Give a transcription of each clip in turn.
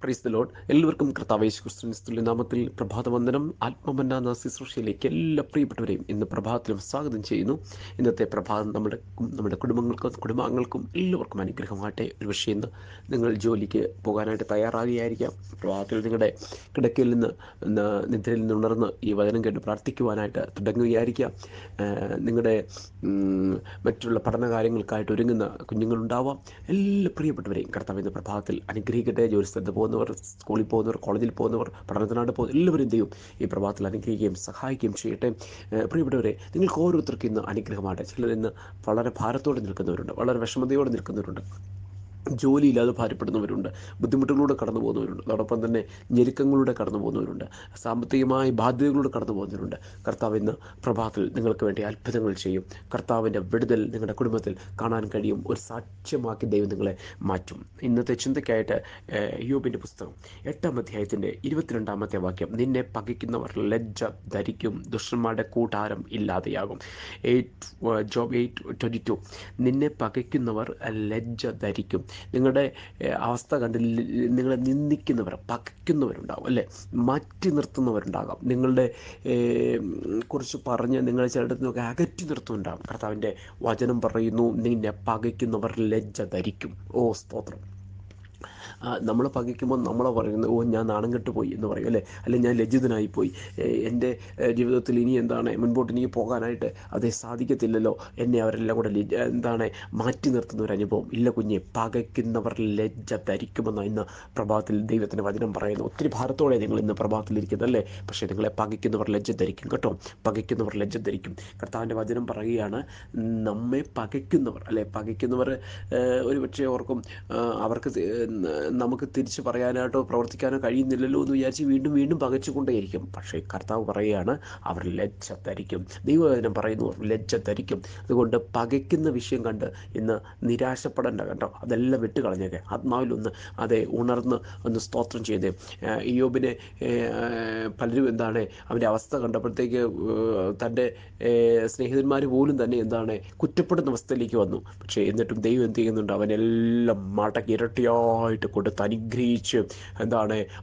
Praise the Lord. എല്ലാവർക്കും കർത്താവ് യേശു ക്രിസ്തുവിന്റെ നാമത്തിൽ പ്രഭാതവന്ദനം. ആത്മമന്ന എന്ന ശുശ്രൂഷയിലേക്ക് എല്ലാ പ്രിയപ്പെട്ടവരെയും ഇന്ന് പ്രഭാതത്തിലും സ്വാഗതം ചെയ്യുന്നു. ഇന്നത്തെ പ്രഭാതം നമ്മുടെ കുടുംബാംഗങ്ങൾക്കും എല്ലാവർക്കും അനുഗ്രഹമാകട്ടെ. ഒരു പക്ഷേ ഇന്ന് നിങ്ങൾ ജോലിക്ക് പോകാനായിട്ട് തയ്യാറാകുകയായിരിക്കാം. പ്രഭാതത്തിൽ നിങ്ങളുടെ കിടക്കയിൽ നിന്ന് നിദ്രയിൽ നിന്ന് ഉണർന്ന് ഈ വചനം കേട്ട് പ്രാർത്ഥിക്കുവാനായിട്ട് തുടങ്ങുകയായിരിക്കാം. നിങ്ങളുടെ മറ്റുള്ള പഠനകാര്യങ്ങൾക്കായിട്ട് ഒരുങ്ങുന്ന കുഞ്ഞുങ്ങളുണ്ടാവാം. എല്ലാ പ്രിയപ്പെട്ടവരെയും കർത്താവ് ഇന്ന് പ്രഭാതത്തിൽ അനുഗ്രഹിക്കട്ടെ. ജോലിസ്ഥലത്ത് പോകുന്നവർ, സ്കൂളിൽ പോകുന്നവർ, കോളേജിൽ പോകുന്നവർ, പഠനത്തിനായിട്ട് പോകുന്ന എല്ലാവരും ദൈവം ഈ പ്രഭാതത്തിൽ അനുഗ്രഹിക്കുകയും സഹായിക്കുകയും ചെയ്യട്ടെ. പ്രിയപ്പെട്ടവരെ, നിങ്ങൾക്ക് ഓരോരുത്തർക്കും ഇന്ന് അനുഗ്രഹമാകട്ടെ. ചിലർ ഇന്ന് വളരെ ഭാരത്തോടെ നിൽക്കുന്നവരുണ്ട്, വളരെ വിഷമതയോടെ നിൽക്കുന്നവരുണ്ട്, ജോലിയില്ലാതെ ഭാരപ്പെടുന്നവരുണ്ട്, ബുദ്ധിമുട്ടുകളിലൂടെ കടന്നു പോകുന്നവരുണ്ട്, അതോടൊപ്പം തന്നെ ഞെരുക്കങ്ങളിലൂടെ കടന്നു പോകുന്നവരുണ്ട്, സാമ്പത്തികമായ ബാധ്യതകളിലൂടെ കടന്നു പോകുന്നവരുണ്ട്. കർത്താവ് ഇന്ന് പ്രഭാതത്തിൽ നിങ്ങൾക്ക് വേണ്ടി അത്ഭുതങ്ങൾ ചെയ്യും. കർത്താവിൻ്റെ വിടുതൽ നിങ്ങളുടെ കുടുംബത്തിൽ കാണാൻ കഴിയും. ഒരു സാക്ഷ്യമാക്കി ദൈവം നിങ്ങളെ മാറ്റും. ഇന്നത്തെ ചിന്തയ്ക്കായിട്ട് യോബിൻ്റെ പുസ്തകം 8-ാം അധ്യായത്തിൻ്റെ 22-ാമത്തെ വാക്യം: നിന്നെ പകയ്ക്കുന്നവർ ലജ്ജ ധരിക്കും, ദുഷ്ടന്മാരുടെ കൂടാരം ഇല്ലാതെയാകും. ജോബ് 8:22. നിന്നെ പകയ്ക്കുന്നവർ ലജ്ജ ധരിക്കും. നിങ്ങളുടെ അവസ്ഥ കണ്ട് നിങ്ങളെ നിന്ദിക്കുന്നവർ, പകയ്ക്കുന്നവരുണ്ടാകും, അല്ലേ? മാറ്റി നിർത്തുന്നവരുണ്ടാകാം. നിങ്ങളുടെ കുറിച്ച് പറഞ്ഞ് നിങ്ങളെ ചിലയിടത്ത് നിന്നൊക്കെ അകറ്റി നിർത്തുന്നുണ്ടാകും. കർത്താവിൻ്റെ വചനം പറയുന്നു, നിന്നെ പകയ്ക്കുന്നവർ ലജ്ജ ധരിക്കും. ഓ സ്തോത്രം! നമ്മൾ പകയ്ക്കുമ്പോൾ നമ്മളെ പറയുന്നത്, ഓ ഞാൻ നാണം കെട്ടുപോയി എന്ന് പറയും, അല്ലേ? അല്ലെങ്കിൽ ഞാൻ ലജ്ജിതനായിപ്പോയി, എൻ്റെ ജീവിതത്തിൽ ഇനി മുൻപോട്ട് ഇനി പോകാനായിട്ട് അതേ സാധിക്കത്തില്ലല്ലോ, എന്നെ അവരെല്ലാം കൂടെ മാറ്റി നിർത്തുന്ന ഒരു അനുഭവം. ഇല്ല കുഞ്ഞെ, പകയ്ക്കുന്നവർ ലജ്ജ ധരിക്കുമെന്ന് ഇന്ന് പ്രഭാതത്തിൽ ദൈവത്തിൻ്റെ വചനം പറയുന്നു. ഒത്തിരി ഭാരത്തോടെ നിങ്ങൾ ഇന്ന് പ്രഭാതത്തിലിരിക്കുന്നത്, അല്ലേ? പക്ഷേ നിങ്ങളെ പകയ്ക്കുന്നവർ ലജ്ജ ധരിക്കും കേട്ടോ. പകയ്ക്കുന്നവർ ലജ്ജ ധരിക്കും. കർത്താവിൻ്റെ വചനം പറയുകയാണ്, നമ്മെ പകയ്ക്കുന്നവർ, അല്ലേ? പകയ്ക്കുന്നവർ ഒരു പക്ഷേ ഓർക്കും, അവർക്ക് നമുക്ക് തിരിച്ച് പറയാനായിട്ടോ പ്രവർത്തിക്കാനോ കഴിയുന്നില്ലല്ലോ എന്ന് വിചാരിച്ച് വീണ്ടും വീണ്ടും പകച്ചുകൊണ്ടേയിരിക്കും. പക്ഷേ കർത്താവ് പറയുകയാണ്, അവർ ലജ്ജ ധരിക്കും. ദൈവവചനം പറയുന്നു, ലജ്ജ ധരിക്കും. അതുകൊണ്ട് പകയ്ക്കുന്ന വിഷയം കണ്ട് ഇന്ന് നിരാശപ്പെടേണ്ട കേട്ടോ. അതെല്ലാം വിട്ടുകളഞ്ഞേക്കെ. ആത്മാവിലൊന്ന് ഉണർന്ന് ഒന്ന് സ്തോത്രം ചെയ്തേ. ഇയ്യോബിനെ പലരും അവൻ്റെ അവസ്ഥ കണ്ടപ്പോഴത്തേക്ക് തൻ്റെ സ്നേഹിതന്മാർ പോലും തന്നെ കുറ്റപ്പെടുന്ന അവസ്ഥയിലേക്ക് വന്നു. പക്ഷേ എന്നിട്ടും ദൈവം എന്ത് ചെയ്യുന്നുണ്ട്? അവനെല്ലാം മടക്കി ഇരട്ടിയായിട്ട് കൊടുത്ത് അനുഗ്രഹിച്ച്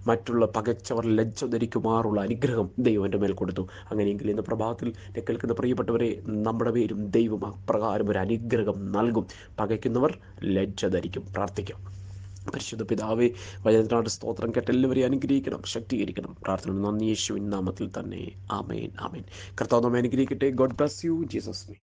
മറ്റുള്ള പകച്ചവർ ലജ്ജ ധരിക്കുമാറുള്ള അനുഗ്രഹം ദൈവം എൻ്റെ മേൽ കൊടുത്തു. അങ്ങനെയെങ്കിൽ ഇന്ന് പ്രഭാതത്തിൽ കേൾക്കുന്ന പ്രിയപ്പെട്ടവരെ, നമ്മുടെ പേരും ദൈവം അപ്രകാരം ഒരു അനുഗ്രഹം നൽകും. പകയ്ക്കുന്നവർ ലജ്ജ ധരിക്കും. പ്രാർത്ഥിക്കാം. പരിശുദ്ധ പിതാവേ, വചനത്തിനായിട്ട് സ്തോത്രം. കേട്ട് എല്ലാവരെയും അനുഗ്രഹിക്കണം, ശക്തീകരിക്കണം. പ്രാർത്ഥന നന്ദി യേശുവിൻ നാമത്തിൽ തന്നെ. ആമേൻ, ആമേൻ. കർത്താവ് നമ്മെ അനുഗ്രഹിക്കട്ടെ. God bless you. Jesus name.